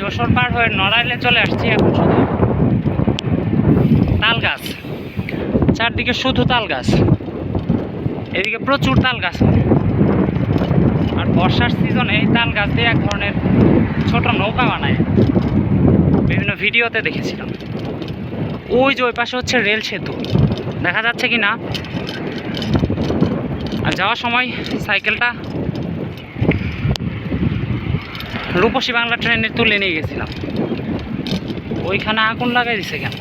যশোর পার হয়ে নড়াইলে চলে আসছি। এখন শুধু তাল গাছ, চারদিকে শুধু তাল গাছ, এদিকে প্রচুর তাল গাছ হয়। আর বর্ষার সিজনে এই তাল গাছ দিয়ে এক ধরনের ছোট নৌকা বানায়, বিভিন্ন ভিডিওতে দেখেছিলাম। ওই যে ওই পাশে হচ্ছে রেল সেতু, দেখা যাচ্ছে কি না। আর যাওয়ার সময় সাইকেলটা রূপসী বাংলা ট্রেনে তুলে নিয়ে গেছিলাম। ওইখানে আগুন লাগাই দিছে কেন?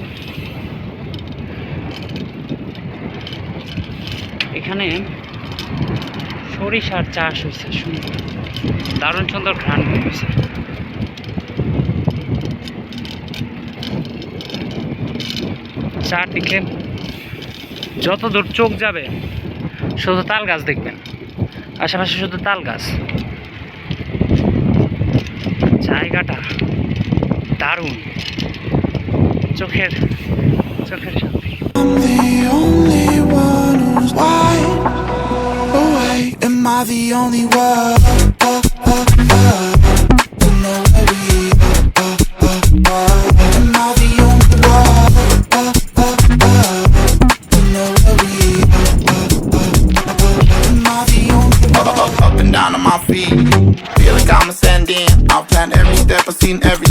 এখানে সরিষার চাষ হয়েছে, সুন্দর, দারুণ সুন্দর ঘ্রাণ হয়েছে। চারদিকে যত দূর চোখ যাবে শুধু তাল গাছ দেখবেন, আশেপাশে শুধু তাল গাছ। জায়গাটা দারুণ, চোখের চোখের শান্তি। Am I the only one to know where we are? Am I the only one to know where we are? Am I the only one? Up and down on my feet, feel like I'm ascending. I've planned every step, I've seen every